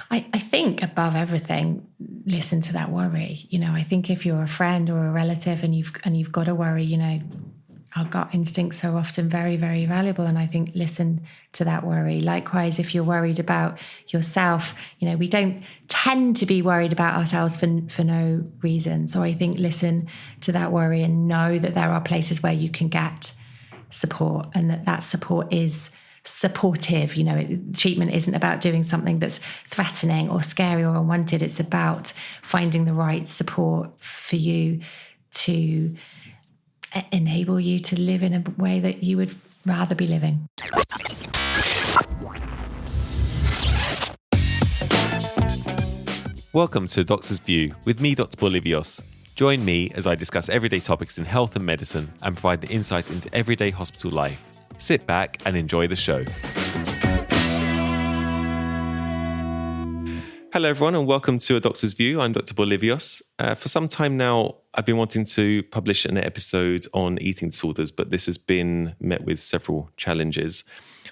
I think above everything, listen to that worry. I think if you're a friend or a relative and you've got a worry, our gut instincts are often very, very valuable. And I think listen to that worry. Likewise, if you're worried about yourself, we don't tend to be worried about ourselves for no reason. So I think listen to that worry and know that there are places where you can get support and that support is supportive. Treatment isn't about doing something that's threatening or scary or unwanted. It's about finding the right support for you to enable you to live in a way that you would rather be living. Welcome to Doctor's View with me, Dr. Bolivios. Join me as I discuss everyday topics in health and medicine and provide insights into everyday hospital life. Sit back and enjoy the show. Hello everyone and welcome to A Doctor's View. I'm Dr. Bolivios. For some time now, I've been wanting to publish an episode on eating disorders, but this has been met with several challenges.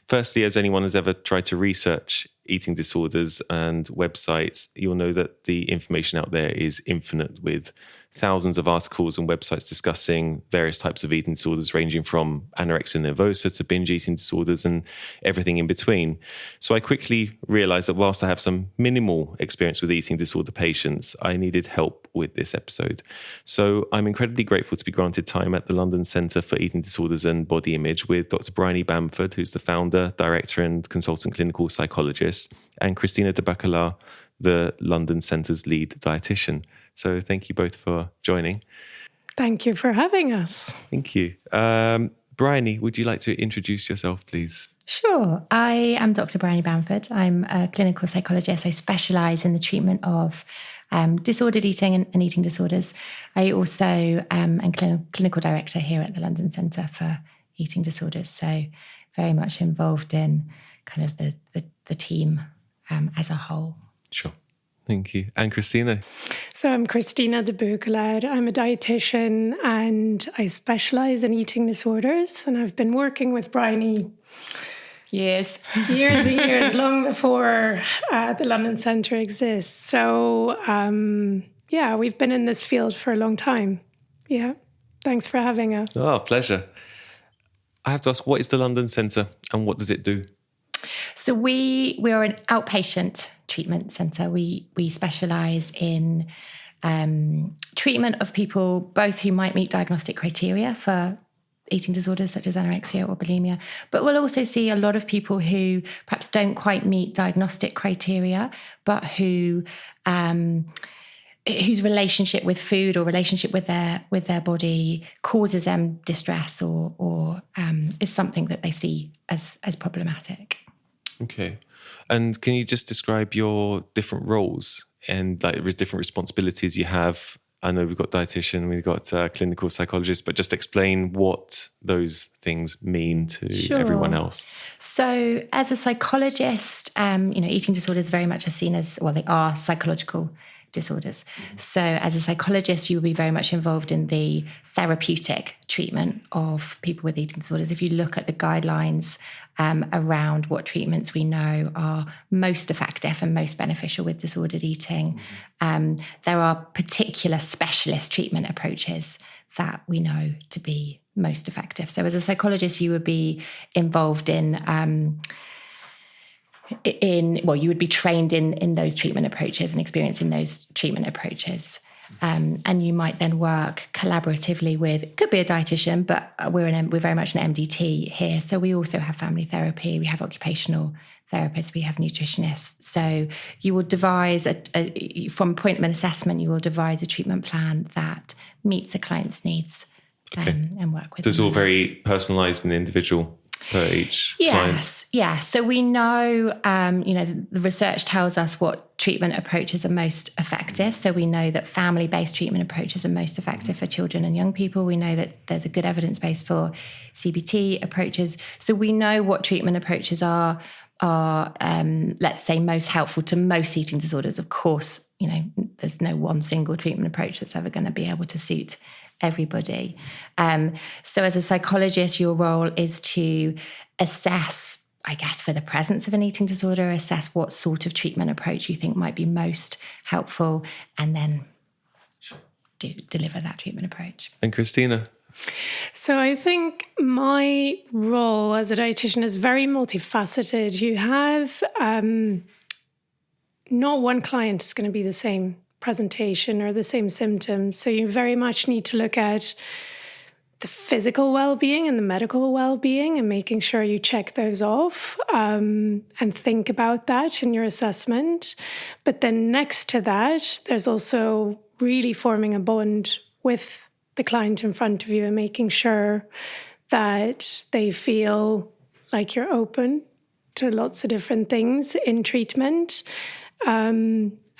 Firstly, as anyone has ever tried to research eating disorders and websites, you'll know that the information out there is infinite, with thousands of articles and websites discussing various types of eating disorders, ranging from anorexia nervosa to binge eating disorders and everything in between. So I quickly realized that whilst I have some minimal experience with eating disorder patients, I needed help with this episode. So I'm incredibly grateful to be granted time at the London Centre for Eating Disorders and Body Image with Dr. Bryony Bamford, who's the founder, director and consultant clinical psychologist, and Christina de Beukelaar, the London Centre's lead dietitian. So thank you both for joining. Thank you for having us. Thank you. Bryony, would you like to introduce yourself, please? Sure. I am Dr. Bryony Bamford. I'm a clinical psychologist. I specialise in the treatment of disordered eating and eating disorders. I also am clinical director here at the London Centre for Eating Disorders. So very much involved in kind of the team as a whole. Sure. Thank you. And Christina? So I'm Christina de Beukelaar. I'm a dietitian and I specialise in eating disorders. And I've been working with Bryony years and years, long before the London Centre exists. So, we've been in this field for a long time. Yeah. Thanks for having us. Oh, pleasure. I have to ask, what is the London Centre and what does it do? So we are an outpatient treatment centre. We specialise in treatment of people both who might meet diagnostic criteria for eating disorders such as anorexia or bulimia, but we'll also see a lot of people who perhaps don't quite meet diagnostic criteria, but whose relationship with food or relationship with their body causes them distress or is something that they see as problematic. Okay. And can you just describe your different roles and like different responsibilities you have? I know we've got dietitian, we've got clinical psychologist, but just explain what those things mean to everyone else. So as a psychologist, eating disorders very much are seen as, well, they are psychological disorders. So as a psychologist, you will be very much involved in the therapeutic treatment of people with eating disorders. If you look at the guidelines around what treatments we know are most effective and most beneficial with disordered eating, there are particular specialist treatment approaches that we know to be most effective. So as a psychologist, you would be involved you would be trained in those treatment approaches and experiencing those treatment approaches. And you might then work collaboratively with, it could be a dietitian, but we're very much an MDT here. So we also have family therapy, we have occupational therapists, we have nutritionists. So you will devise, from appointment assessment, you will devise a treatment plan that meets a client's needs and work with them. So it's all very personalised and individual per each client? Yes. So we know, the research tells us what treatment approaches are most effective. So we know that family-based treatment approaches are most effective for children and young people. We know that there's a good evidence base for CBT approaches. So we know what treatment approaches are let's say, most helpful to most eating disorders. Of course, there's no one single treatment approach that's ever going to be able to suit everybody. So as a psychologist, your role is to assess I guess, for the presence of an eating disorder, assess what sort of treatment approach you think might be most helpful, and then deliver that treatment approach. And Christina? So I think my role as a dietitian is very multifaceted. You have not one client is going to be the same presentation or the same symptoms. So you very much need to look at the physical well-being and the medical well-being and making sure you check those off and think about that in your assessment. But then next to that, there's also really forming a bond with the client in front of you and making sure that they feel like you're open to lots of different things in treatment,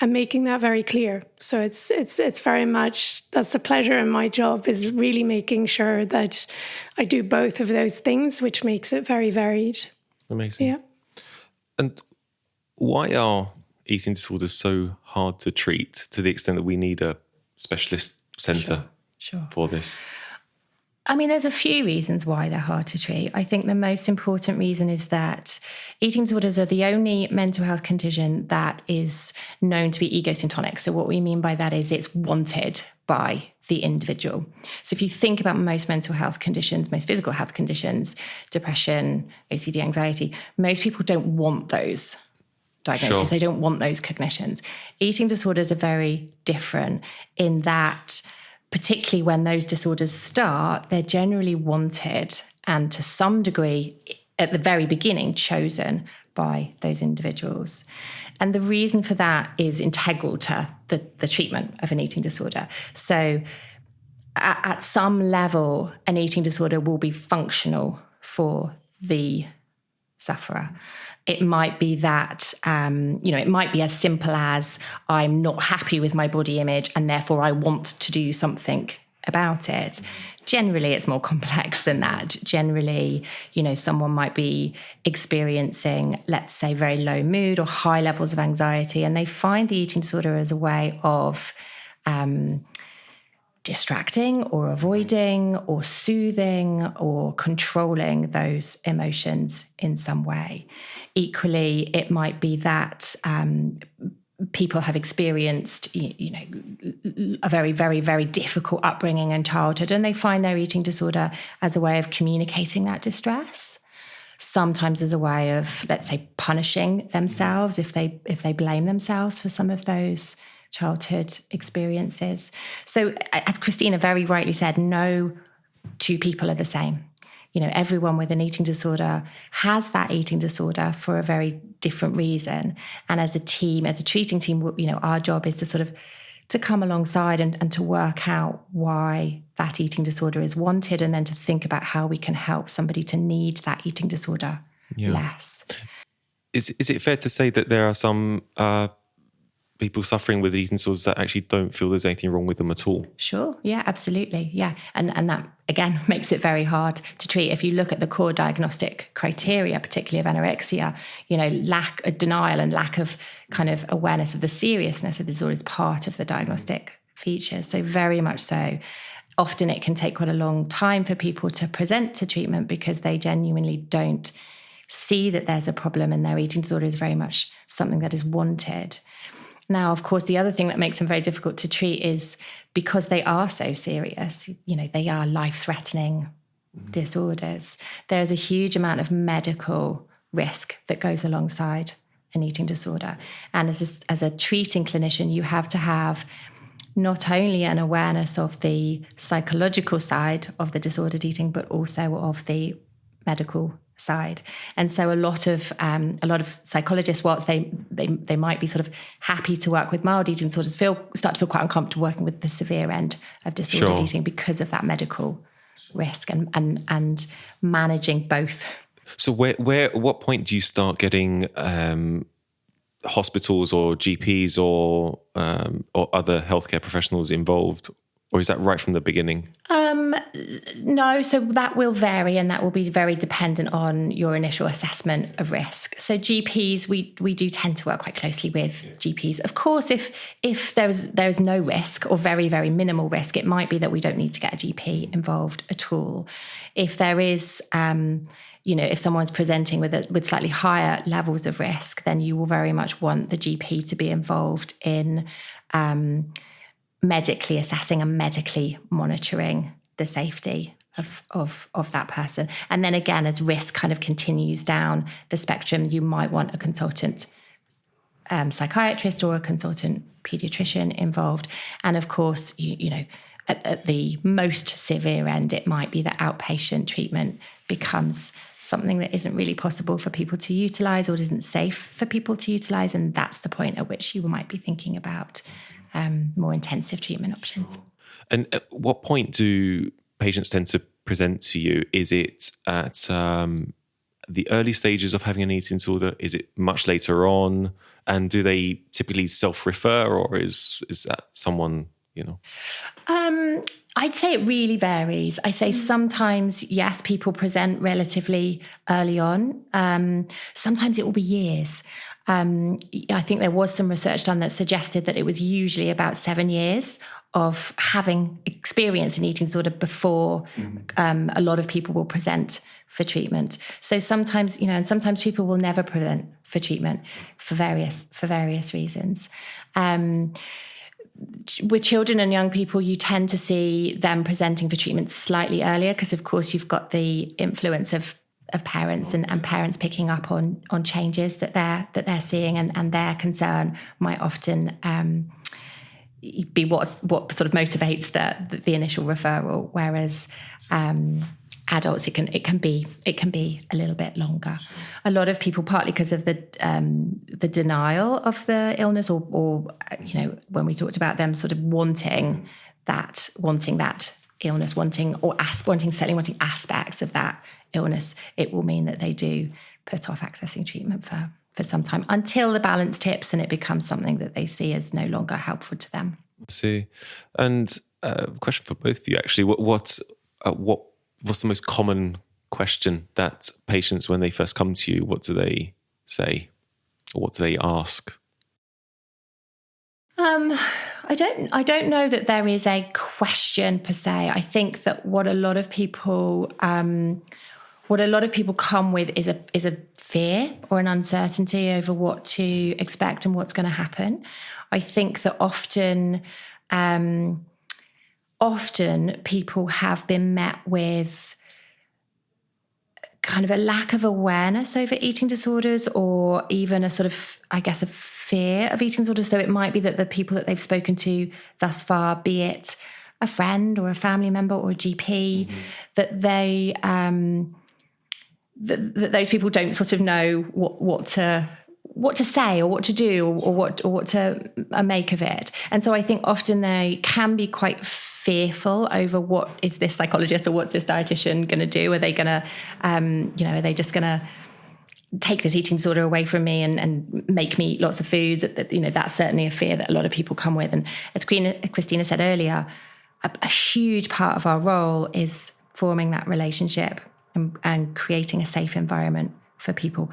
and making that very clear. So it's very much, that's the pleasure in my job, is really making sure that I do both of those things, which makes it very varied. Amazing. Yeah. And why are eating disorders so hard to treat to the extent that we need a specialist centre for this? I mean, there's a few reasons why they're hard to treat. I think the most important reason is that eating disorders are the only mental health condition that is known to be egosyntonic. So what we mean by that is it's wanted by the individual. So if you think about most mental health conditions, most physical health conditions, depression, OCD, anxiety, most people don't want those diagnoses. Sure. They don't want those cognitions. Eating disorders are very different in that, particularly when those disorders start, they're generally wanted and to some degree, at the very beginning, chosen by those individuals. And the reason for that is integral to the treatment of an eating disorder. So at some level, an eating disorder will be functional for the sufferer. It might be that, it might be as simple as I'm not happy with my body image and therefore I want to do something about it. Generally, it's more complex than that. Generally, someone might be experiencing, let's say, very low mood or high levels of anxiety, and they find the eating disorder as a way of distracting or avoiding or soothing or controlling those emotions in some way. Equally, it might be that people have experienced, a very, very, very difficult upbringing and childhood, and they find their eating disorder as a way of communicating that distress. Sometimes as a way of, let's say, punishing themselves if they blame themselves for some of those childhood experiences. So as Christina very rightly said, no two people are the same. Everyone with an eating disorder has that eating disorder for a very different reason. And as a team, as a treating team, our job is to sort of to come alongside and to work out why that eating disorder is wanted, and then to think about how we can help somebody to need that eating disorder less. Is it fair to say that there are some people suffering with eating disorders that actually don't feel there's anything wrong with them at all? Sure. Yeah, absolutely. Yeah. And that, again, makes it very hard to treat. If you look at the core diagnostic criteria, particularly of anorexia, lack of denial and lack of kind of awareness of the seriousness of the disorder is part of the diagnostic features. So very much so. Often it can take quite a long time for people to present to treatment because they genuinely don't see that there's a problem, and their eating disorder is very much something that is wanted. Now, of course, the other thing that makes them very difficult to treat is because they are so serious, they are life-threatening disorders. There's a huge amount of medical risk that goes alongside an eating disorder. And as a treating clinician, you have to have not only an awareness of the psychological side of the disordered eating, but also of the medical side. And so a lot of psychologists, whilst they might be sort of happy to work with mild eating disorders, start to feel quite uncomfortable working with the severe end of disordered eating because of that medical risk and managing both. So at what point do you start getting hospitals or GPs or other healthcare professionals involved Or is that right from the beginning? No, so that will vary, and that will be very dependent on your initial assessment of risk. So GPs, we do tend to work quite closely with GPs. Of course, if there's no risk or very, very minimal risk, it might be that we don't need to get a GP involved at all. If there is, if someone's presenting with slightly higher levels of risk, then you will very much want the GP to be involved in medically assessing and medically monitoring the safety of that person. And then again, as risk kind of continues down the spectrum, you might want a consultant psychiatrist or a consultant pediatrician involved. And of course, at the most severe end, it might be that outpatient treatment becomes something that isn't really possible for people to utilise or isn't safe for people to utilise. And that's the point at which you might be thinking about more intensive treatment options. And at what point do patients tend to present to you? Is it at the early stages of having an eating disorder? Is it much later on? And do they typically self-refer, or is that someone, I'd say it really varies. I say sometimes, yes, people present relatively early on. Sometimes it will be years. I think there was some research done that suggested that it was usually about 7 years of having experienced an eating disorder before a lot of people will present for treatment. So sometimes, and sometimes people will never present for treatment for various reasons. With children and young people, you tend to see them presenting for treatment slightly earlier because, of course, you've got the influence of parents and parents picking up on changes that they're seeing, and their concern might often be what sort of motivates the initial referral. Whereas adults, it can be a little bit longer. A lot of people, partly because of the denial of the illness, or when we talked about them sort of wanting that illness, wanting aspects of that illness, it will mean that they do put off accessing treatment for some time until the balance tips and it becomes something that they see as no longer helpful to them. I see. And question for both of you, actually. What's the most common question that patients, when they first come to you, what do they say, or what do they ask? I don't know that there is a question per se. I think that what a lot of people come with is a fear or an uncertainty over what to expect and what's going to happen. I think that often people have been met with kind of a lack of awareness over eating disorders, or even a sort of, I guess, a fear of eating disorders. So it might be that the people that they've spoken to thus far, be it a friend or a family member or a GP, that they that those people don't sort of know what to say or what to do or what to make of it. And so I think often they can be quite fearful over what is this psychologist or what's this dietitian going to do? Are they going to, are they just going to take this eating disorder away from me and make me eat lots of foods? That's certainly a fear that a lot of people come with. And as Christina said earlier, a huge part of our role is forming that relationship and creating a safe environment for people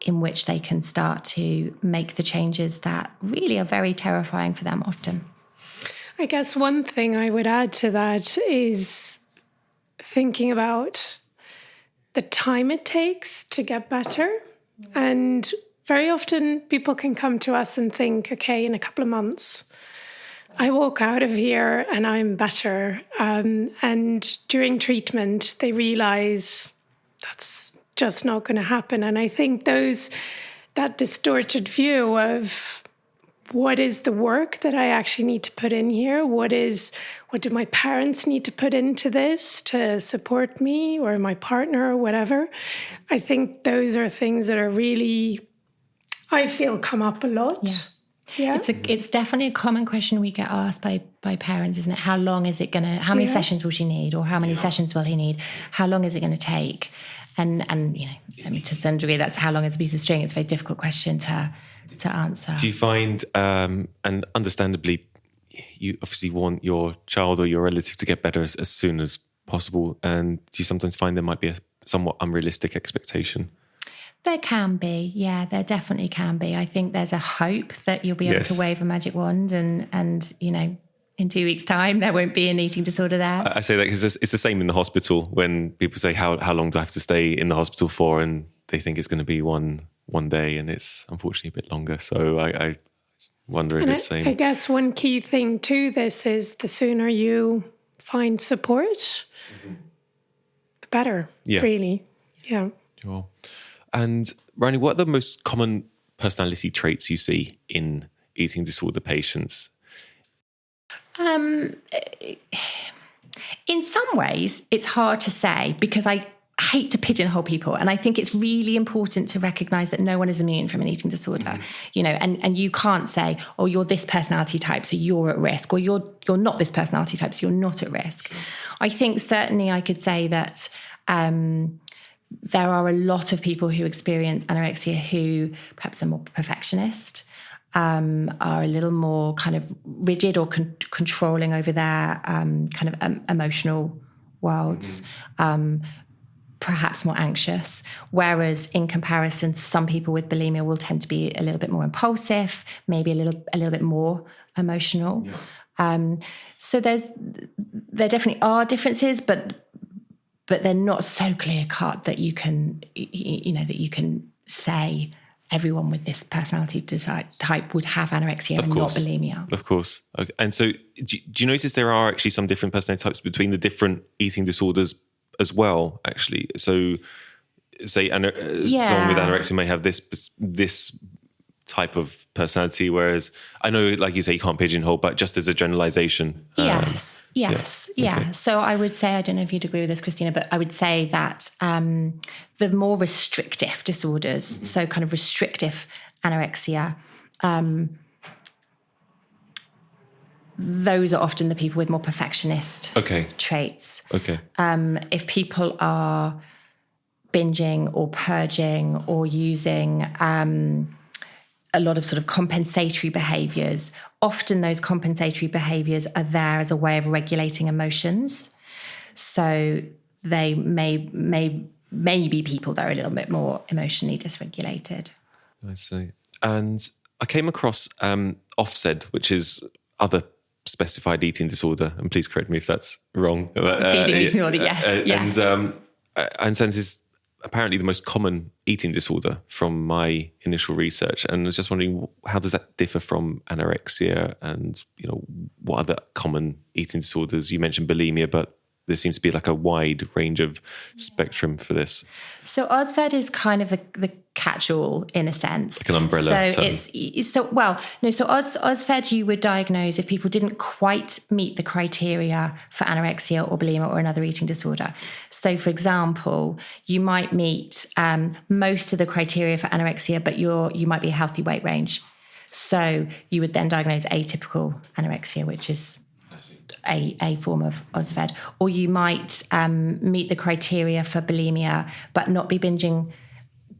in which they can start to make the changes that really are very terrifying for them often. I guess one thing I would add to that is thinking about the time it takes to get better. And very often people can come to us and think, okay, in a couple of months, I walk out of here and I'm better. And during treatment, they realize that's just not going to happen. And I think that distorted view of what is the work that I actually need to put in here? What do my parents need to put into this to support me, or my partner, or whatever? I think those are things that are really, I feel, come up a lot. Yeah. It's definitely a common question we get asked by parents, isn't it? How long is it how many sessions will she need, or how many sessions will he need? How long is it going to take? And to some degree, that's how long is a piece of string. It's a very difficult question to answer. Do you find, and understandably, you obviously want your child or your relative to get better as soon as possible, and do you sometimes find there might be a somewhat unrealistic expectation? There can be, yeah, there definitely can be. I think there's a hope that you'll be able to wave a magic wand and you know, in 2 weeks' time, there won't be an eating disorder there. I say that because it's the same in the hospital when people say, how long do I have to stay in the hospital for? And they think it's going to be one day, and it's unfortunately a bit longer. So I wonder if it's the same. I guess one key thing to this is the sooner you find support, the better, really. Yeah. Sure. And Bryony, what are the most common personality traits you see in eating disorder patients? In some ways, it's hard to say because I hate to pigeonhole people. And I think it's really important to recognize that no one is immune from an eating disorder, you know, and you can't say, oh, you're this personality type, so you're at risk, or you're not this personality type, so you're not at risk. I think certainly I could say that there are a lot of people who experience anorexia who perhaps are more perfectionist, are a little more kind of rigid or controlling over their kind of emotional worlds, perhaps more anxious. Whereas in comparison, some people with bulimia will tend to be a little bit more impulsive, maybe a little bit more emotional. Yeah. So there definitely are differences, but they're not so clear cut that you can, that you can say everyone with this personality type would have anorexia and not bulimia. Of course. Okay. And so do you notice there are actually some different personality types between the different eating disorders as well, actually? So say someone with anorexia may have this type of personality, whereas I know, like you say, you can't pigeonhole, but just as a generalization. Yes. Okay. So I would say, I don't know if you'd agree with this, Christina, but I would say that the more restrictive disorders, so kind of restrictive anorexia, those are often the people with more perfectionist traits. Okay. If people are binging or purging or using a lot of sort of compensatory behaviours, often those compensatory behaviours are there as a way of regulating emotions. So they may be people that are a little bit more emotionally dysregulated. I see. And I came across OSFED, which is other specified eating disorder, and please correct me if that's wrong. Eating disorder, yes. And I understand this is apparently the most common eating disorder from my initial research, and I was just wondering, how does that differ from anorexia, and what other common eating disorders? You mentioned bulimia, but there seems to be like a wide range of spectrum for this. So OSFED is kind of the catch-all in a sense. Like an umbrella term. So OSFED you would diagnose if people didn't quite meet the criteria for anorexia or bulimia or another eating disorder. So for example, you might meet most of the criteria for anorexia, but you might be a healthy weight range. So you would then diagnose atypical anorexia, which is a form of OSFED. Or you might meet the criteria for bulimia, but not be binging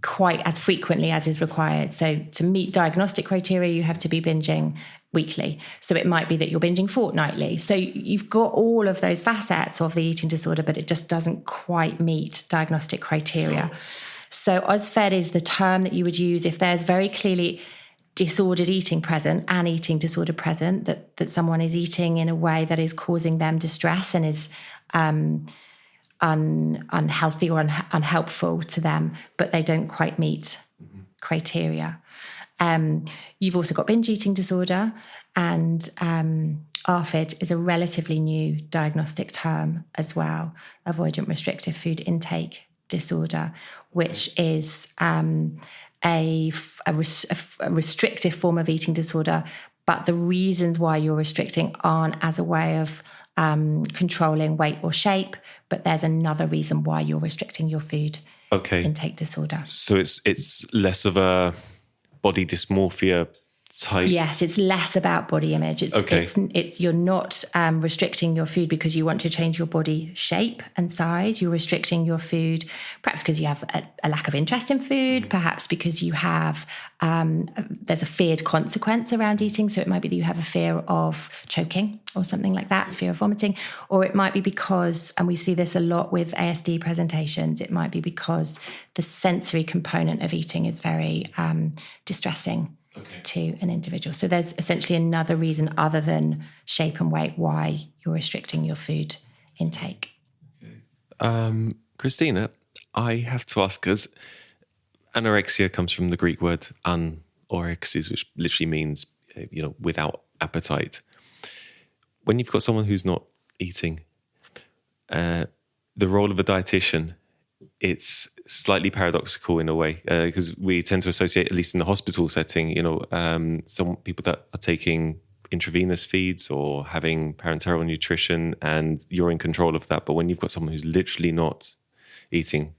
quite as frequently as is required. So to meet diagnostic criteria, you have to be binging weekly. So it might be that you're binging fortnightly. So you've got all of those facets of the eating disorder, but it just doesn't quite meet diagnostic criteria. So OSFED is the term that you would use if there's very clearly disordered eating present, an eating disorder present, that someone is eating in a way that is causing them distress and is unhealthy or unhelpful to them, but they don't quite meet criteria. You've also got binge eating disorder, and ARFID is a relatively new diagnostic term as well, avoidant restrictive food intake disorder, which is a restrictive form of eating disorder, but the reasons why you're restricting aren't as a way of controlling weight or shape, but there's another reason why you're restricting your food intake disorder. So it's less of a body dysmorphia type? Yes, it's less about body image. It's you're not restricting your food because you want to change your body shape and size. You're restricting your food perhaps because you have a lack of interest in food, perhaps because you have there's a feared consequence around eating. So it might be that you have a fear of choking or something like that, fear of vomiting, or it might be because, and we see this a lot with ASD presentations, it might be because the sensory component of eating is very distressing to an individual. So there's essentially another reason other than shape and weight why you're restricting your food intake. Christina, I have to ask, because anorexia comes from the Greek word anorexis, which literally means, without appetite. When you've got someone who's not eating, the role of a dietitian, it's slightly paradoxical in a way, because we tend to associate, at least in the hospital setting, some people that are taking intravenous feeds or having parenteral nutrition, and you're in control of that. But when you've got someone who's literally not eating,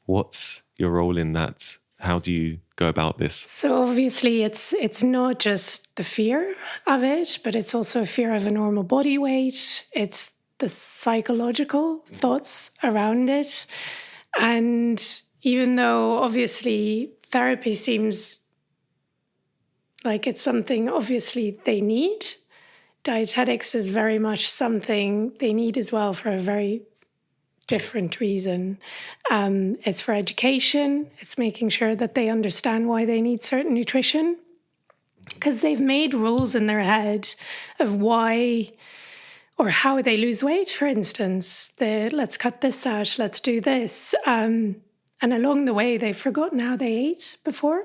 what's your role in that? How do you go about this? So obviously it's not just the fear of it, but it's also a fear of a normal body weight. It's the psychological thoughts around it. And even though obviously therapy seems like it's something obviously they need, dietetics is very much something they need as well for a very different reason. It's for education. It's making sure that they understand why they need certain nutrition, because they've made rules in their head of why or how they lose weight, for instance. Let's cut this out, let's do this. And along the way, they've forgotten how they ate before.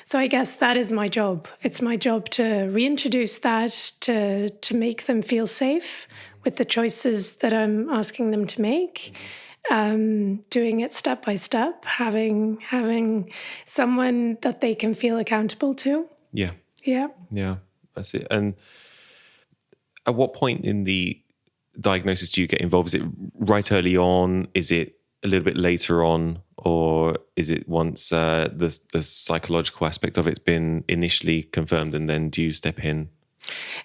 So I guess that is my job. It's my job to reintroduce that, to make them feel safe with the choices that I'm asking them to make. Doing it step by step, having someone that they can feel accountable to. Yeah. Yeah. Yeah, that's it. And at what point in the diagnosis do you get involved? Is it right early on? Is it a little bit later on? Or is it once the psychological aspect of it's been initially confirmed, and then do you step in?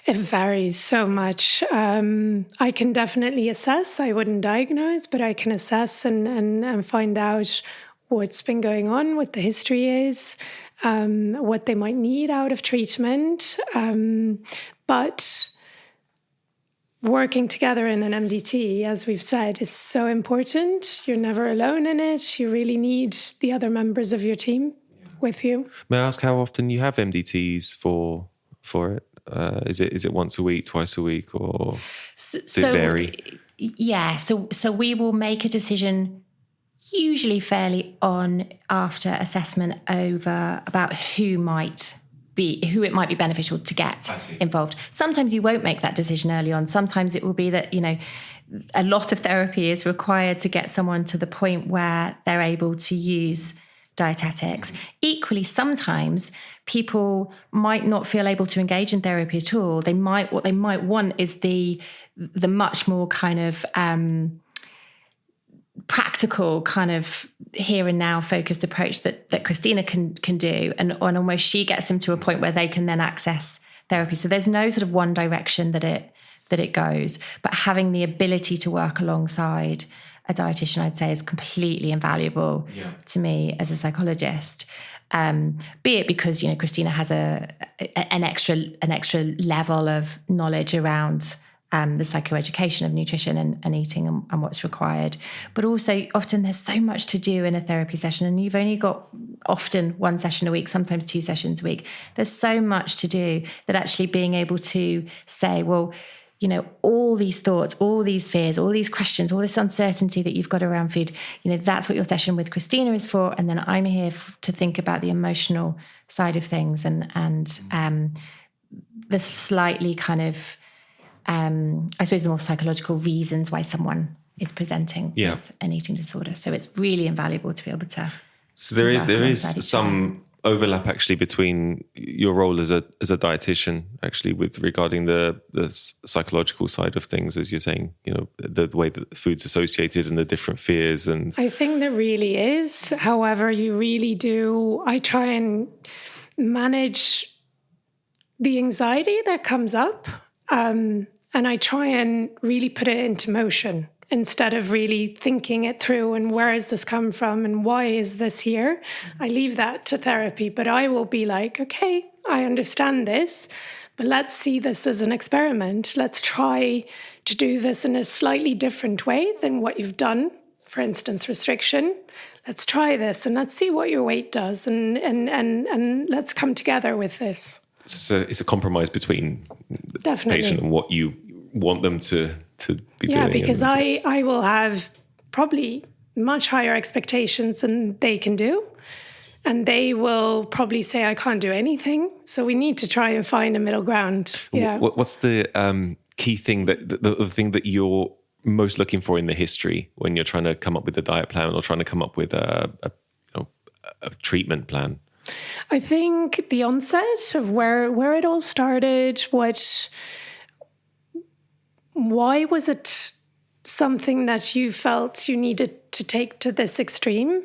It varies so much. I can definitely assess. I wouldn't diagnose, but I can assess and find out what's been going on, what the history is, what they might need out of treatment. But working together in an MDT, as we've said, is so important. You're never alone in it. You really need the other members of your team with you. May I ask how often you have MDTs for it? Is it once a week, twice a week, or does it vary? Yeah, so we will make a decision usually fairly on after assessment over about who it might be beneficial to get involved. Sometimes you won't make that decision early on. Sometimes it will be that, a lot of therapy is required to get someone to the point where they're able to use dietetics. Equally, sometimes people might not feel able to engage in therapy at all. What they might want is the much more kind of practical kind of here and now focused approach that Christina can do, and almost she gets them to a point where they can then access therapy. So there's no sort of one direction that it goes, but having the ability to work alongside a dietitian, I'd say, is completely invaluable to me as a psychologist. Be it because Christina has an extra level of knowledge around the psychoeducation of nutrition and eating and what's required. But also often there's so much to do in a therapy session, and you've only got often one session a week, sometimes 2 sessions a week. There's so much to do that actually being able to say, well, all these thoughts, all these fears, all these questions, all this uncertainty that you've got around food, that's what your session with Christina is for. And then I'm here to think about the emotional side of things and the slightly kind of, I suppose, the more psychological reasons why someone is presenting with an eating disorder. So it's really invaluable to be able to. So there is some overlap actually between your role as a dietitian, actually, with regarding the psychological side of things, as you're saying, the way that food's associated and the different fears. And I think there really is. However, you really do. I try and manage the anxiety that comes up, and I try and really put it into motion instead of really thinking it through and where has this come from and why is this here? I leave that to therapy, but I will be like, okay, I understand this, but let's see this as an experiment. Let's try to do this in a slightly different way than what you've done. For instance, restriction. Let's try this and let's see what your weight does and let's come together with this. So it's a compromise between the patient and what you want them to be doing. Yeah, because I will have probably much higher expectations than they can do. And they will probably say, I can't do anything. So we need to try and find a middle ground. Yeah. What's the key thing, the thing that you're most looking for in the history when you're trying to come up with a diet plan or trying to come up with a treatment plan? I think the onset of where it all started, why was it something that you felt you needed to take to this extreme?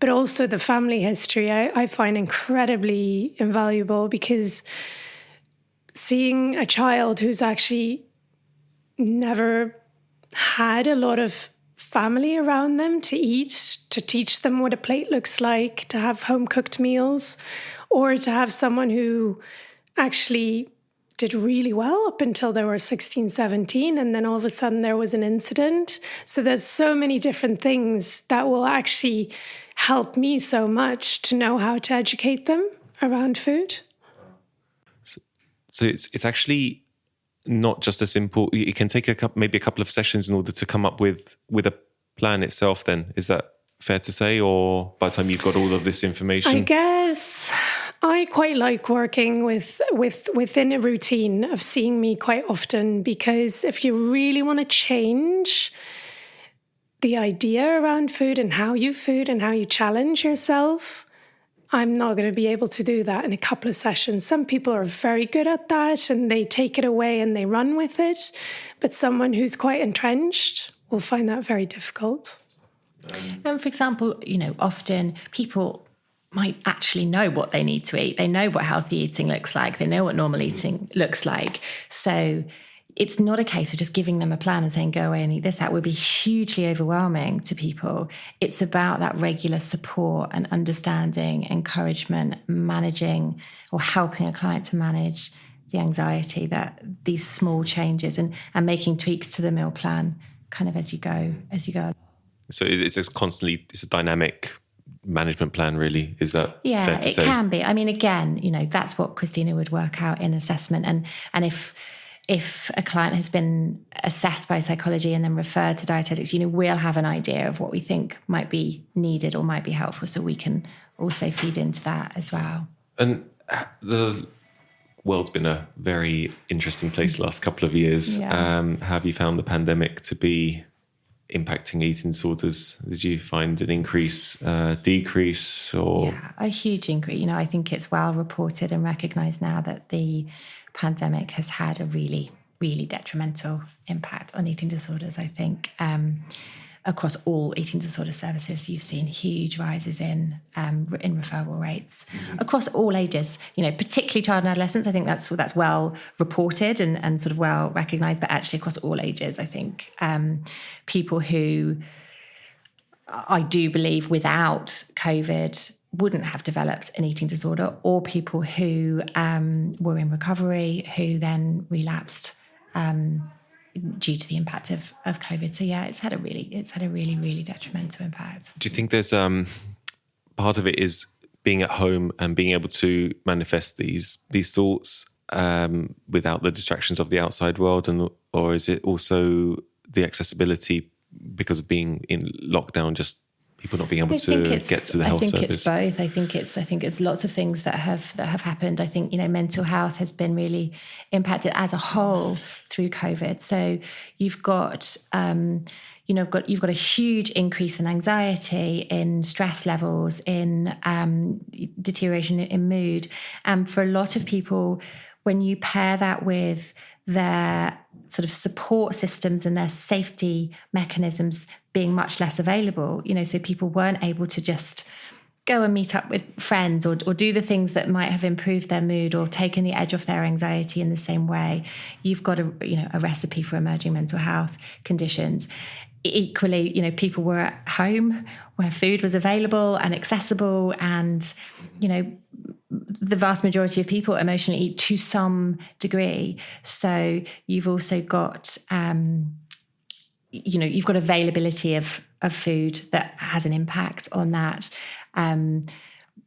But also the family history I find incredibly invaluable, because seeing a child who's actually never had a lot of family around them to eat, to teach them what a plate looks like, to have home-cooked meals, or to have someone who actually did really well up until they were 16, 17, and then all of a sudden there was an incident. So there's so many different things that will actually help me so much to know how to educate them around food. So it's actually not just a simple, it can take maybe a couple of sessions in order to come up with a plan itself then. Is that fair to say? Or by the time you've got all of this information? I guess I quite like working within a routine of seeing me quite often, because if you really want to change the idea around food and how you challenge yourself, I'm not going to be able to do that in a couple of sessions. Some people are very good at that and they take it away and they run with it. But someone who's quite entrenched will find that very difficult. And for example, often people might actually know what they need to eat. They know what healthy eating looks like. They know what normal eating looks like. So it's not a case of just giving them a plan and saying, go away and eat this. That would be hugely overwhelming to people. It's about that regular support and understanding, encouragement, managing or helping a client to manage the anxiety, that these small changes and making tweaks to the meal plan kind of as you go. So it's a dynamic management plan, really. Is that fair to say? Yeah, it can be. I mean, again, that's what Christina would work out in assessment. And if a client has been assessed by psychology and then referred to dietetics, we'll have an idea of what we think might be needed or might be helpful, so we can also feed into that as well. And the world's been a very interesting place the last couple of years. Yeah. Have you found the pandemic to be impacting eating disorders? Did you find an increase, decrease, or? Yeah, a huge increase. I think it's well reported and recognised now that the pandemic has had a really, really detrimental impact on eating disorders. I think across all eating disorder services, you've seen huge rises in referral rates across all ages. Particularly child and adolescents. I think that's well reported and sort of well recognised. But actually, across all ages, I think people who I do believe without COVID wouldn't have developed an eating disorder, or people who were in recovery who then relapsed due to the impact of COVID. So yeah, it's had a really, really detrimental impact. Do you think there's part of it is being at home and being able to manifest these thoughts without the distractions of the outside world, or is it also the accessibility because of being in lockdown, just people not being able to get to the health service? I think it's both. I think it's lots of things that have happened. I think mental health has been really impacted as a whole through COVID. So you've got you've got a huge increase in anxiety, in stress levels, in deterioration in mood, and for a lot of people, when you pair that with their sort of support systems and their safety mechanisms being much less available, so people weren't able to just go and meet up with friends or do the things that might have improved their mood or taken the edge off their anxiety in the same way, you've got a recipe for emerging mental health conditions. Equally, people were at home where food was available and accessible, and, the vast majority of people emotionally eat to some degree. So you've also got, you've got availability of food that has an impact on that.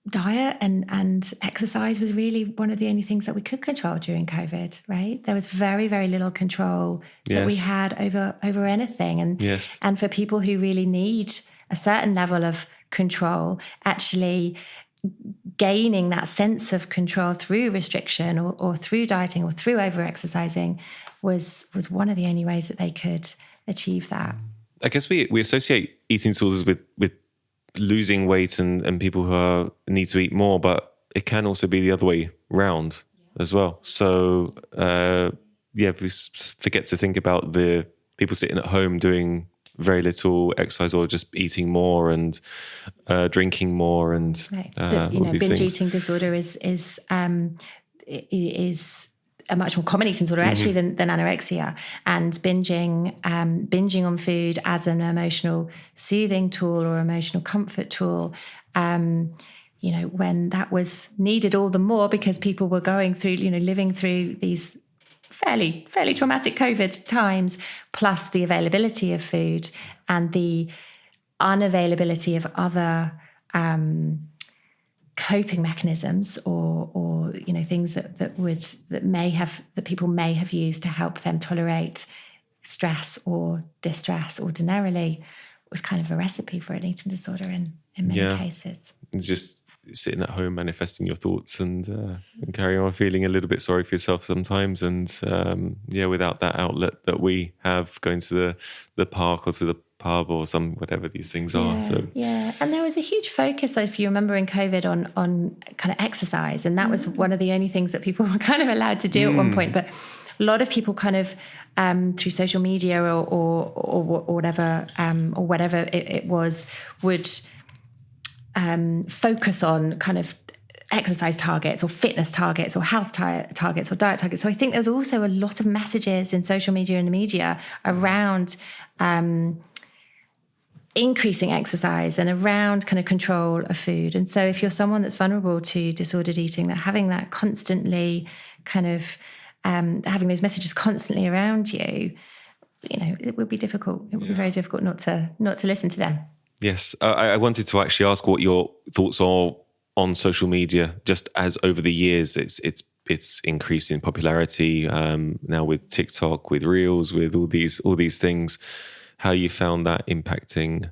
Diet and exercise was really one of the only things that we could control during COVID, right? There was very, very little control that we had over anything. And for people who really need a certain level of control, actually gaining that sense of control through restriction or through dieting or through over-exercising was one of the only ways that they could achieve that. I guess we associate eating disorders with losing weight and people who need to eat more, but it can also be the other way round as well. So, we forget to think about the people sitting at home doing very little exercise or just eating more and drinking more and binge things. Eating disorder is a much more common eating disorder actually than anorexia, and binging on food as an emotional soothing tool or emotional comfort tool, when that was needed all the more because people were going through, living through these fairly traumatic COVID times, plus the availability of food and the unavailability of other coping mechanisms or things that people may have used to help them tolerate stress or distress ordinarily, was kind of a recipe for an eating disorder in many cases. It's just sitting at home manifesting your thoughts and carrying on feeling a little bit sorry for yourself sometimes, and without that outlet that we have, going to the park or to the pub or whatever these things are. And there was a huge focus, if you remember, in COVID on kind of exercise, and that was one of the only things that people were kind of allowed to do at one point. But a lot of people kind of through social media or whatever it was would focus on kind of exercise targets or fitness targets or health targets or diet targets. So I think there's also a lot of messages in social media and the media around increasing exercise and around kind of control of food. And so if you're someone that's vulnerable to disordered eating, that having that constantly kind of having those messages constantly around you, it would be difficult. It would be very difficult not to listen to them. Yes. I wanted to actually ask what your thoughts are on social media, just as over the years it's increased in popularity, now with TikTok, with Reels, with all these things. How you found that impacting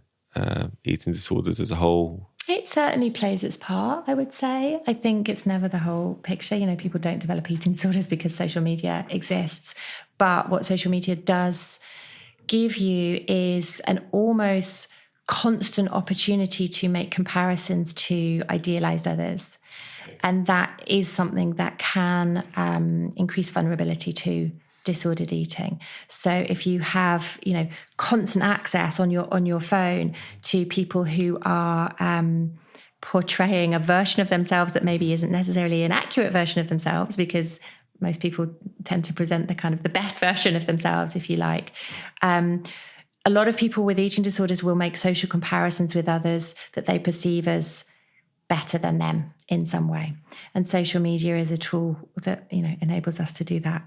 eating disorders as a whole? It certainly plays its part, I would say. I think it's never the whole picture. People don't develop eating disorders because social media exists. But what social media does give you is an almost constant opportunity to make comparisons to idealized others. And that is something that can increase vulnerability to disordered eating. So if you have, constant access on your phone to people who are portraying a version of themselves that maybe isn't necessarily an accurate version of themselves, because most people tend to present the kind of the best version of themselves, if you like. A lot of people with eating disorders will make social comparisons with others that they perceive as better than them in some way. And social media is a tool that, enables us to do that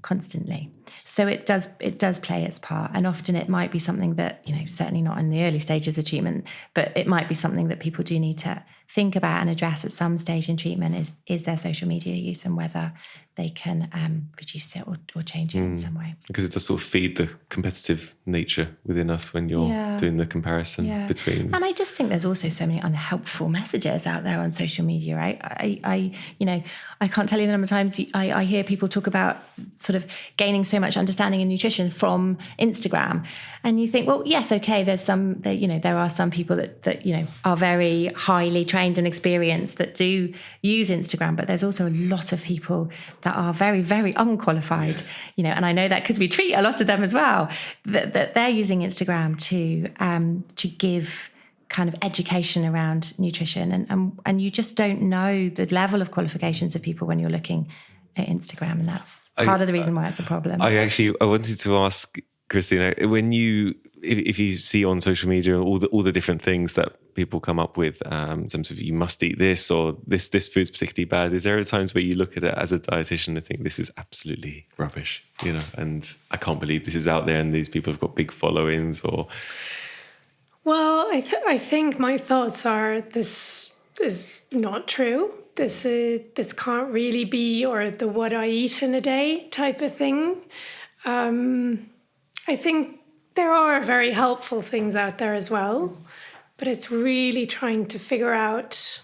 constantly. So it does play its part. And often it might be something that, certainly not in the early stages of treatment, but it might be something that people do need to think about and address at some stage in treatment is their social media use and whether they can reduce it or change it in some way. Because it does sort of feed the competitive nature within us when you're doing the comparison between. And I just think there's also so many unhelpful messages out there on social media, right? I can't tell you the number of times I hear people talk about sort of gaining so much understanding in nutrition from Instagram. And you think, well, yes, okay, there are some people that are very highly trained and experienced that do use Instagram, but there's also a lot of people that are very, very unqualified, and I know that because we treat a lot of them as well, that they're using Instagram to give kind of education around nutrition, and you just don't know the level of qualifications of people when you're looking at Instagram, and that's part of the reason why it's a problem. I wanted to ask Christina, when if you see on social media all the different things that people come up with in terms of you must eat this or this food's particularly bad, is there times where you look at it as a dietitian and think this is absolutely rubbish, and I can't believe this is out there and these people have got big followings? Or well, I think my thoughts are this is not true. This can't really be, or the what I eat in a day type of thing. I think there are very helpful things out there as well, but it's really trying to figure out,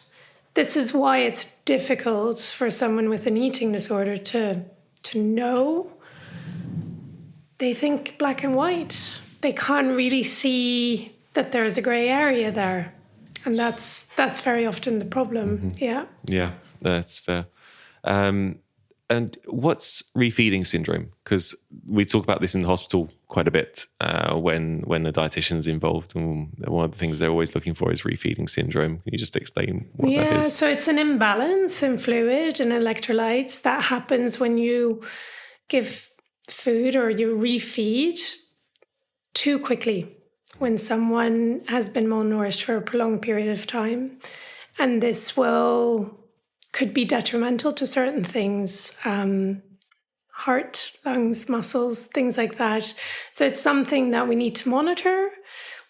this is why it's difficult for someone with an eating disorder to know. They think black and white. They can't really see that there's a grey area there. And that's very often the problem. Mm-hmm. Yeah. Yeah, that's fair. And what's refeeding syndrome? Because we talk about this in the hospital quite a bit when a dietitian's involved. And one of the things they're always looking for is refeeding syndrome. Can you just explain what that is? Yeah, so it's an imbalance in fluid and electrolytes that happens when you give food or you refeed too quickly, when someone has been malnourished for a prolonged period of time. And this could be detrimental to certain things, heart, lungs, muscles, things like that. So it's something that we need to monitor.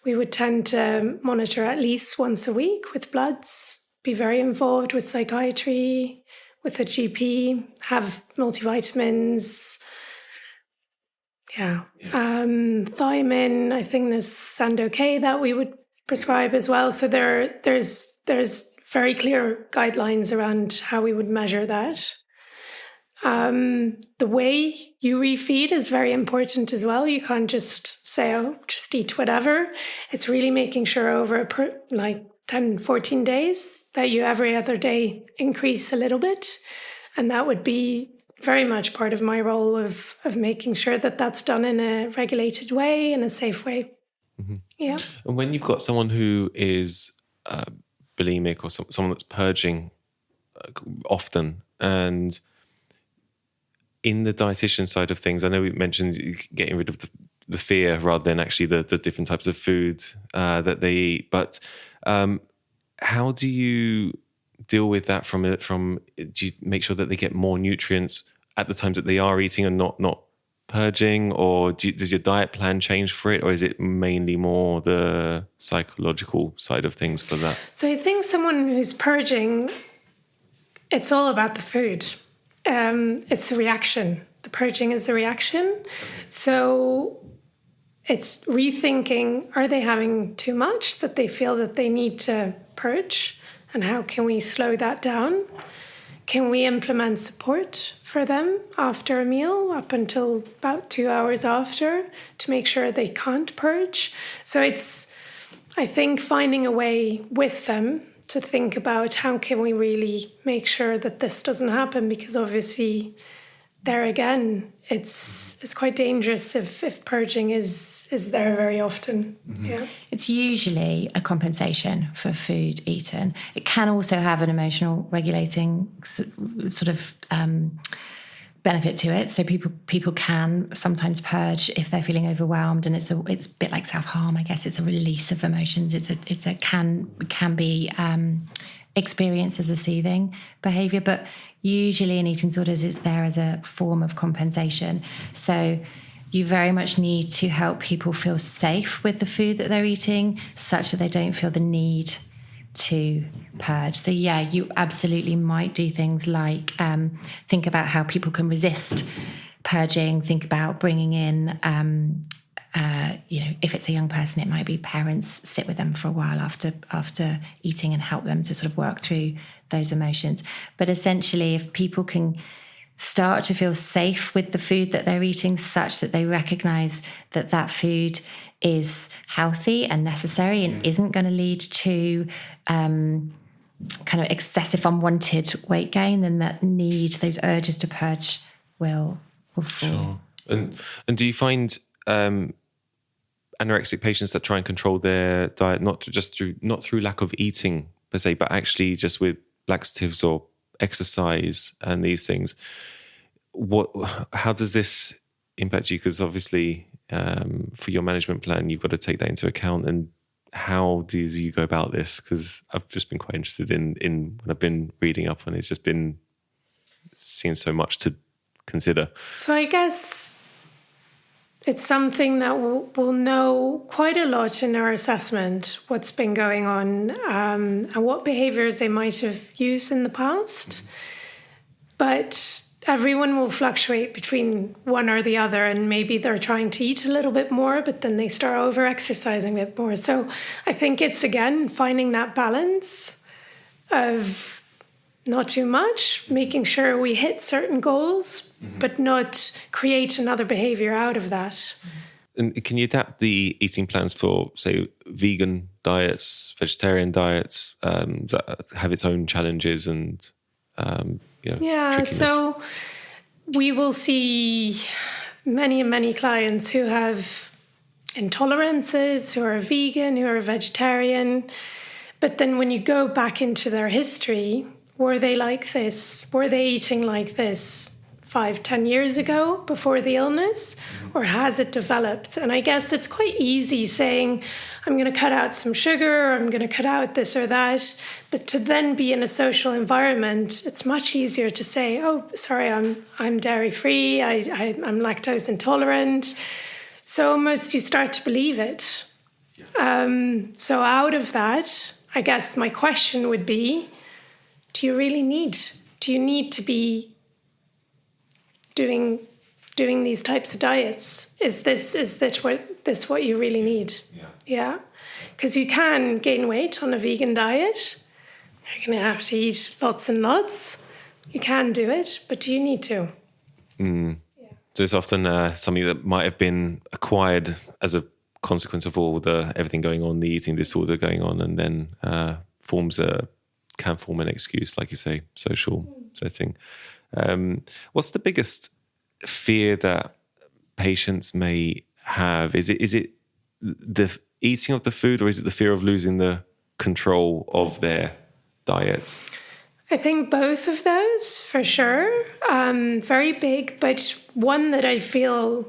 We would tend to monitor at least once a week with bloods, be very involved with psychiatry, with a GP, have multivitamins. Yeah. Thiamine, I think there's Sandoz-K that we would prescribe as well. So there's very clear guidelines around how we would measure that. The way you refeed is very important as well. You can't just say, oh, just eat whatever. It's really making sure over 10, 14 days that you every other day increase a little bit. And that would be very much part of my role of making sure that that's done in a regulated way, in a safe way. Mm-hmm. Yeah. And when you've got someone who is bulimic or someone that's purging often, and in the dietitian side of things, I know we mentioned getting rid of the fear rather than actually the different types of food that they eat, but how do you deal with that from do you make sure that they get more nutrients at the times that they are eating and not purging, or does your diet plan change for it, or is it mainly more the psychological side of things for that? So I think someone who's purging, it's all about the food. It's a reaction. The purging is the reaction. So it's rethinking, are they having too much that they feel that they need to purge? And how can we slow that down? Can we implement support for them after a meal up until about 2 hours after to make sure they can't purge? So it's, I think, finding a way with them to think about how can we really make sure that this doesn't happen, because obviously there again, it's quite dangerous if purging is there very often. Mm-hmm. Yeah. It's usually a compensation for food eaten. It can also have an emotional regulating sort of benefit to it. So people can sometimes purge if they're feeling overwhelmed, and it's a bit like self-harm, I guess. It's a release of emotions. It can be experienced as a soothing behaviour, but usually in eating disorders it's there as a form of compensation. So you very much need to help people feel safe with the food that they're eating, such that they don't feel the need to purge. So yeah, you absolutely might do things like think about how people can resist purging, think about bringing in if it's a young person, it might be parents sit with them for a while after eating and help them to sort of work through those emotions. But essentially, if people can start to feel safe with the food that they're eating, such that they recognise that food is healthy and necessary and isn't going to lead to kind of excessive unwanted weight gain, then those urges to purge will fall. Sure. And do you find anorexic patients that try and control their diet, not through lack of eating per se, but actually just with laxatives or exercise and these things. How does this impact you? Because obviously, for your management plan, you've got to take that into account. And how do you go about this? Because I've just been quite interested in when I've been reading up on it. It's just been seeing so much to consider. So I guess it's something that we'll know quite a lot in our assessment, what's been going on, and what behaviours they might have used in the past. But everyone will fluctuate between one or the other, and maybe they're trying to eat a little bit more, but then they start over-exercising a bit more. So I think it's, again, finding that balance of not too much, making sure we hit certain goals, but not create another behaviour out of that. And can you adapt the eating plans for, say, vegan diets, vegetarian diets, that have its own challenges and trickiness? So we will see many clients who have intolerances, who are vegan, who are vegetarian. But then when you go back into their history, were they like this? Were they eating like this 5-10 years ago before the illness? Or has it developed? And I guess it's quite easy saying, I'm going to cut out some sugar, or I'm going to cut out this or that. But to then be in a social environment, it's much easier to say, oh, sorry, I'm dairy-free, I'm lactose intolerant. So almost you start to believe it. So out of that, I guess my question would be, do you need to be doing these types of diets? Is this what you really need? Yeah. Because you can gain weight on a vegan diet. You're going to have to eat lots and lots. You can do it, but do you need to? So it's often something that might have been acquired as a consequence of all everything going on, the eating disorder going on, and then can form an excuse, like you say, social setting. What's the biggest fear that patients may have? Is it the eating of the food, or is it the fear of losing the control of their diet? I think both of those, for sure. Very big, but one that I feel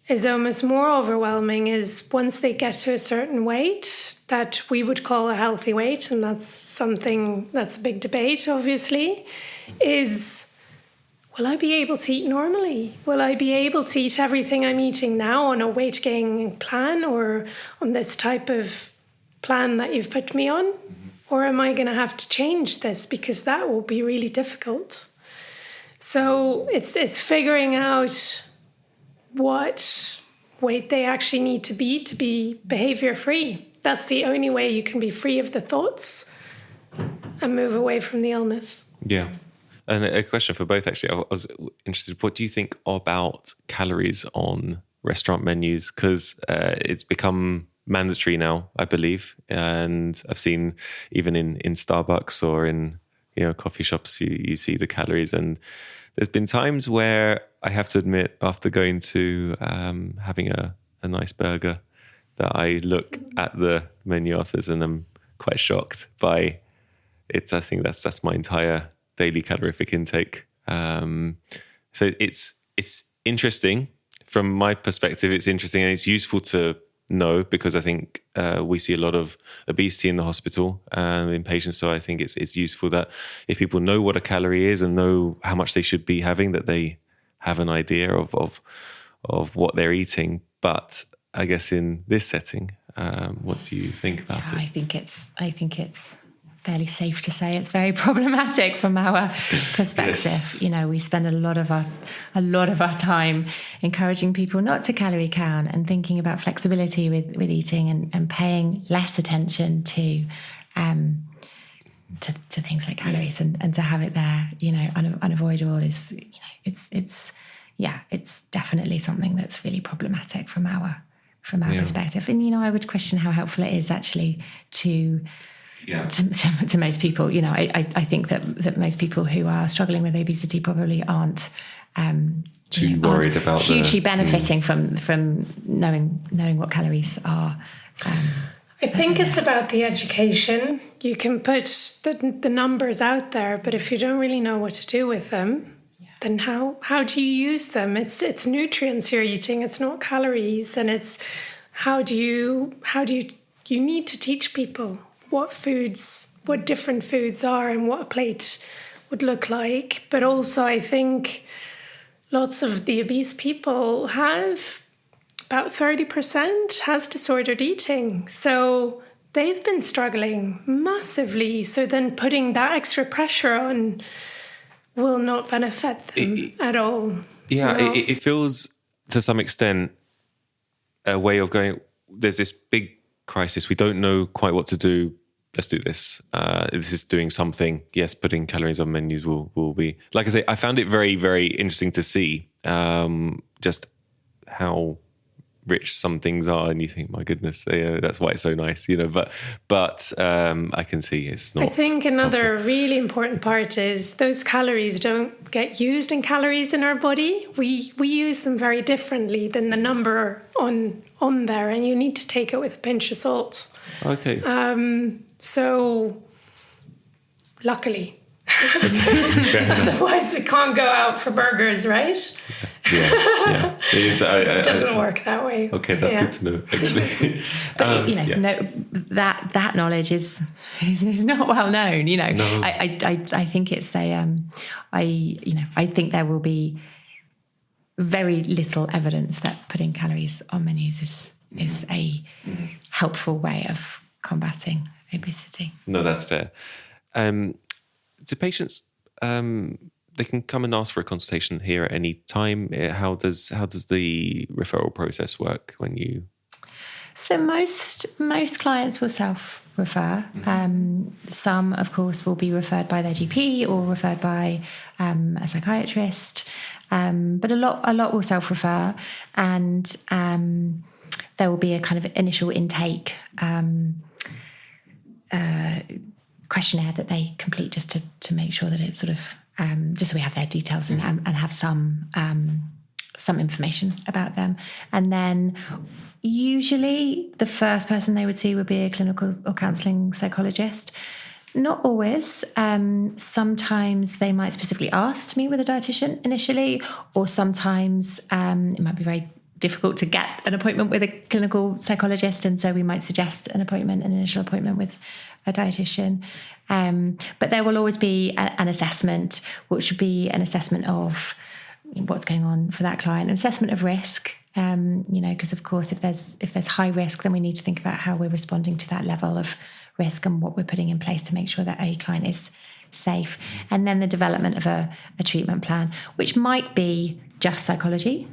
is almost more overwhelming is once they get to a certain weight that we would call a healthy weight, and that's something that's a big debate, obviously, is, will I be able to eat normally? Will I be able to eat everything I'm eating now on a weight gain plan, or on this type of plan that you've put me on? Or am I going to have to change this, because that will be really difficult? So it's figuring out what weight they actually need to be behavior free. That's the only way you can be free of the thoughts and move away from the illness. Yeah. And a question for both, actually. I was interested, what do you think about calories on restaurant menus? Because it's become mandatory now, I believe. And I've seen even in Starbucks or in coffee shops, you see the calories. And there's been times where I have to admit, after going to having a nice burger, that I look at the menu afterwards and I'm quite shocked by it. I think that's my entire daily calorific intake. So it's interesting from my perspective. It's interesting and it's useful to know, because I think we see a lot of obesity in the hospital and in patients. So I think it's useful that if people know what a calorie is and know how much they should be having, that they have an idea of what they're eating. But I guess in this setting, what do you think about it? I think it's fairly safe to say it's very problematic from our perspective. Yes. We spend a lot of our time encouraging people not to calorie count and thinking about flexibility with eating and paying less attention to things like calories and to have it there, unavoidable is, it's definitely something that's really problematic from our perspective. And, I would question how helpful it is actually to most people. I think that most people who are struggling with obesity probably aren't too worried about hugely benefiting from knowing what calories are. I think it's about the education. You can put the numbers out there, but if you don't really know what to do with them, then how do you use them? It's nutrients you're eating. It's not calories, and it's how do you need to teach people what different foods are and what a plate would look like. But also, I think lots of the obese people have about 30% has disordered eating. So they've been struggling massively. So then putting that extra pressure on will not benefit them at all. Yeah, it feels to some extent a way of going, there's this big crisis. We don't know quite what to do. Let's do this. This is doing something. Yes, putting calories on menus will be... Like I say, I found it very, very interesting to see just how rich some things are, and you think, my goodness, that's why it's so nice, but I can see it's not. I think another really important part is those calories don't get used in calories in our body. We use them very differently than the number on there, and you need to take it with a pinch of salt. Okay. So luckily. Otherwise we can't go out for burgers, right? Yeah. It doesn't work that way. Okay, that's good to know, actually. But no, that knowledge is not well known. No. I think it's I think there will be very little evidence that putting calories on menus is a helpful way of combating obesity. No, that's fair. Do patients they can come and ask for a consultation here at any time? How does the referral process work when you? So most clients will self-refer. Some, of course, will be referred by their GP or referred by a psychiatrist. But a lot will self-refer, and there will be a kind of initial intake questionnaire that they complete just to make sure that it's sort of just so we have their details and have some information about them. And then usually the first person they would see would be a clinical or counselling psychologist. Not always. Sometimes they might specifically ask to meet with a dietitian initially, or sometimes it might be very difficult to get an appointment with a clinical psychologist, and so we might suggest an initial appointment with a dietitian. But there will always be an assessment, which would be an assessment of what's going on for that client, an assessment of risk. Because of course, if there's high risk, then we need to think about how we're responding to that level of risk and what we're putting in place to make sure that a client is safe. And then the development of a treatment plan, which might be just psychology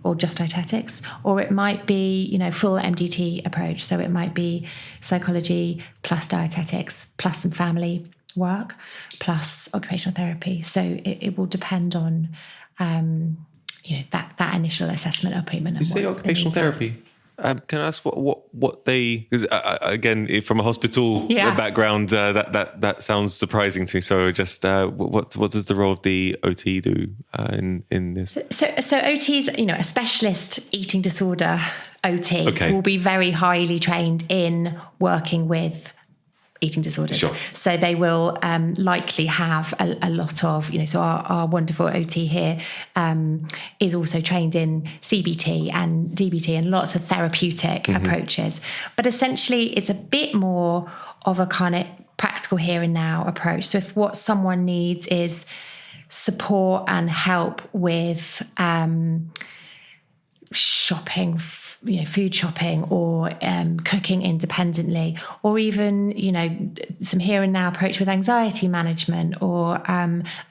or just dietetics, or it might be, full MDT approach. So it might be psychology plus dietetics plus some family work plus occupational therapy. So it will depend on, that initial assessment appointment. You say occupational therapy. Can I ask what they? Because again, from a hospital background, that sounds surprising to me. So, just what does the role of the OT do in this? So OTs, a specialist eating disorder OT will be very highly trained in working with eating disorders. Sure. So they will likely have a lot of, so our wonderful OT here is also trained in CBT and DBT and lots of therapeutic approaches. But essentially it's a bit more of a kind of practical here and now approach. So if what someone needs is support and help with shopping, food shopping, or cooking independently, or even, some here and now approach with anxiety management or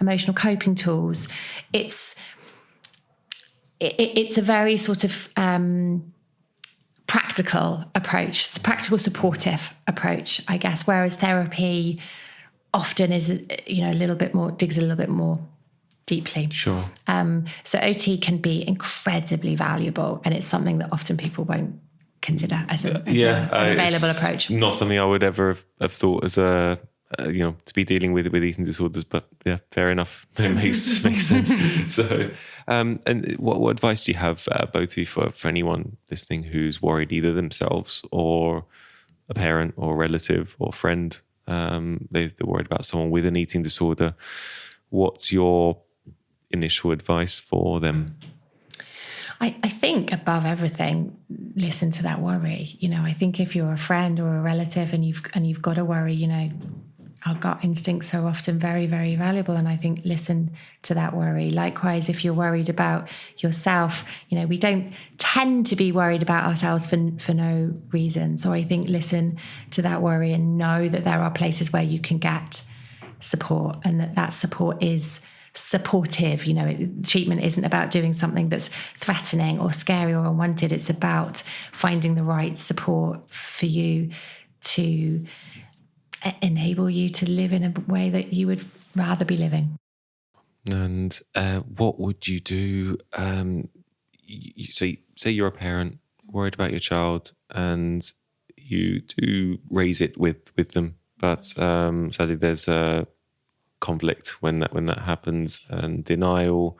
emotional coping tools. It's a very sort of practical approach. It's a practical, supportive approach, I guess, whereas therapy often is, digs a little bit more deeply. Sure. So OT can be incredibly valuable, and it's something that often people won't consider as an available approach. Not something I would ever have thought as a to be dealing with eating disorders. But yeah, fair enough. It makes sense. So, and what advice do you have, both of you, for anyone listening who's worried, either themselves or a parent or relative or friend? They're worried about someone with an eating disorder. What's your initial advice for them? I think above everything, listen to that worry. I think if you're a friend or a relative and you've got a worry, our gut instincts are often very, very valuable. And I think listen to that worry. Likewise, if you're worried about yourself, we don't tend to be worried about ourselves for no reason. So I think listen to that worry and know that there are places where you can get support, and that support is supportive. Treatment isn't about doing something that's threatening or scary or unwanted. It's about finding the right support for you to enable you to live in a way that you would rather be living. And what would you do? Say you're a parent worried about your child, and you do raise it with them, but sadly there's a conflict when that happens, and denial.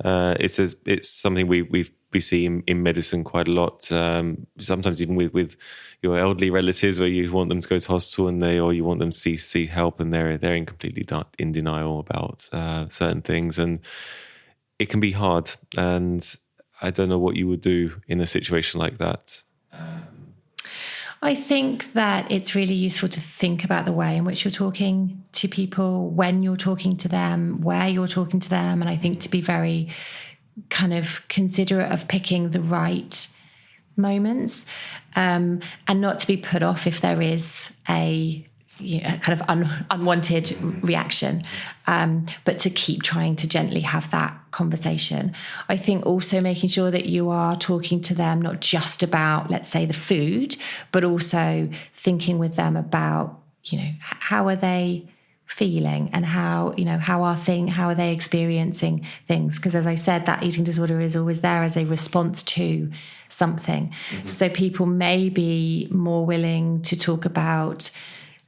It's something we see in medicine quite a lot. Sometimes even with your elderly relatives, where you want them to go to hospital or you want them to see help, and they're completely in denial about certain things, and it can be hard. And I don't know what you would do in a situation like that. I think that it's really useful to think about the way in which you're talking to people, when you're talking to them, where you're talking to them. And I think to be very kind of considerate of picking the right moments, and not to be put off if there is a kind of unwanted reaction, but to keep trying to gently have that conversation. I think also making sure that you are talking to them not just about, let's say, the food, but also thinking with them about, how are they feeling, and how are they experiencing things? Because as I said, that eating disorder is always there as a response to something. Mm-hmm. So people may be more willing to talk about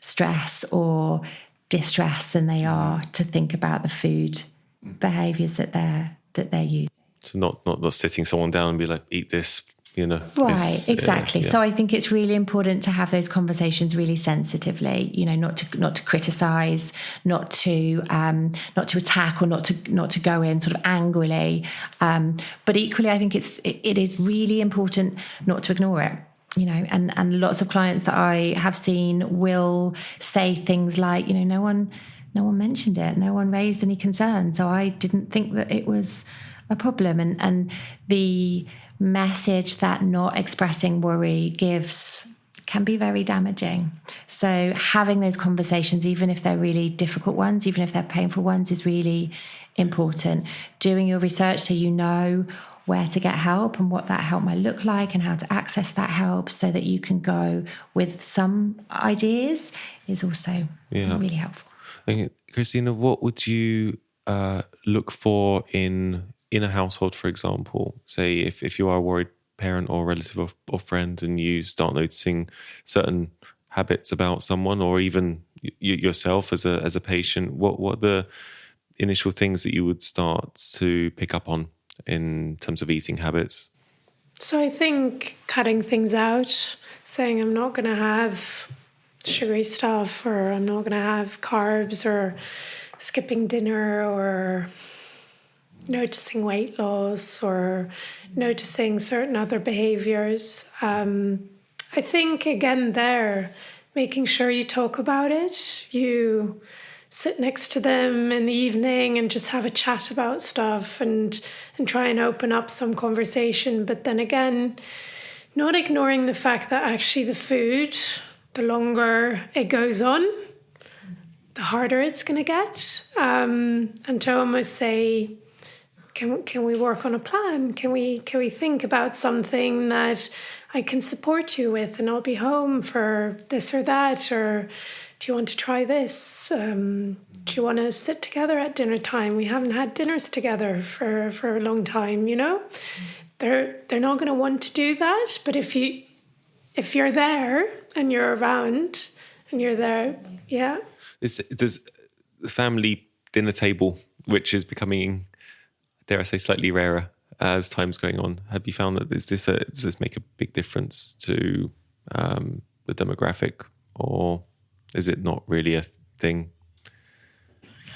stress or distress than they are to think about the food behaviours that they're using. So not sitting someone down and be like, eat this, Right, exactly. Yeah. So I think it's really important to have those conversations really sensitively, not to criticise, not to attack, or not to go in sort of angrily. But equally, I think it is really important not to ignore it. And lots of clients that I have seen will say things like, no one mentioned it, no one raised any concern, so I didn't think that it was a problem. And the message that not expressing worry gives can be very damaging. So having those conversations, even if they're really difficult ones, even if they're painful ones, is really important. Doing your research so you know where to get help and what that help might look like and how to access that help so that you can go with some ideas is also really helpful. And Christina, what would you look for in a household, for example? Say if you are a worried parent or relative or friend, and you start noticing certain habits about someone, or even yourself as a patient, what are the initial things that you would start to pick up on in terms of eating habits? So I think cutting things out, saying I'm not going to have sugary stuff, or I'm not going to have carbs, or skipping dinner, or noticing weight loss, or noticing certain other behaviors. I think, again, making sure you talk about it. You sit next to them in the evening and just have a chat about stuff and try and open up some conversation. But then again, not ignoring the fact that actually the food, the longer it goes on, the harder it's going to get. And to almost say, can we work on a plan? Can we think about something that I can support you with, and I'll be home for this or that? Or do you want to try this? Do you want to sit together at dinner time? We haven't had dinners together for a long time, They're not going to want to do that, but if you're there and you're around and you're there. Yeah. There's the family dinner table, which is becoming, dare I say, slightly rarer as time's going on. Have you found that does this make a big difference to the demographic, or is it not really a thing?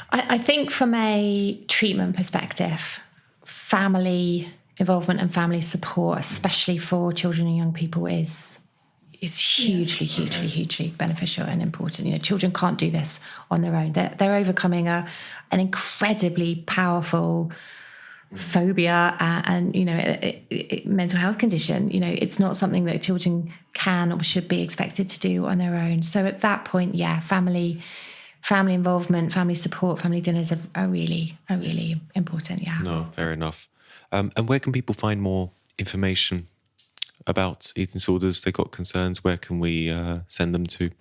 I think from a treatment perspective, family involvement and family support, especially for children and young people, is hugely beneficial and important. Children can't do this on their own. They're overcoming an incredibly powerful phobia and mental health condition. It's not something that children can or should be expected to do on their own. So at that point, family involvement, family support, family dinners are really important. Yeah. No, fair enough. And where can people find more information about eating disorders? They've got concerns. Where can we send them to?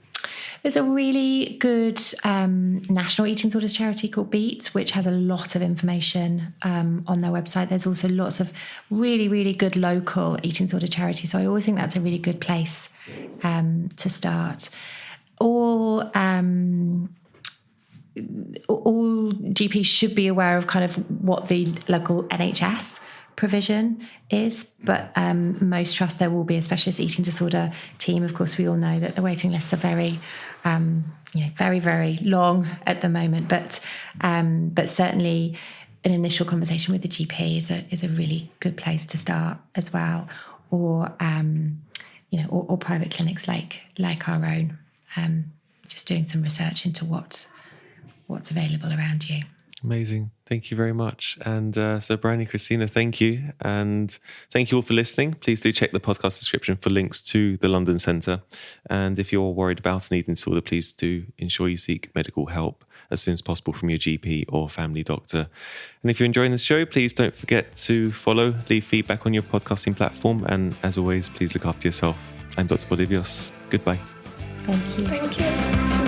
There's a really good national eating disorders charity called Beat, which has a lot of information on their website. There's also lots of really good local eating disorder charities. So I always think that's a really good place to start. All GPs should be aware of kind of what the local NHS provision is, but most trusts there will be a specialist eating disorder team. Of course, we all know that the waiting lists are very long at the moment, but certainly an initial conversation with the GP is a really good place to start as well, or private clinics like our own, just doing some research into what's available around you. Amazing. Thank you very much. And so Bryony, Christina, thank you. And thank you all for listening. Please do check the podcast description for links to the London Centre. And if you're worried about an eating disorder, please do ensure you seek medical help as soon as possible from your GP or family doctor. And if you're enjoying the show, please don't forget to follow, leave feedback on your podcasting platform. And as always, please look after yourself. I'm Dr. Bolivios. Goodbye. Thank you. Thank you.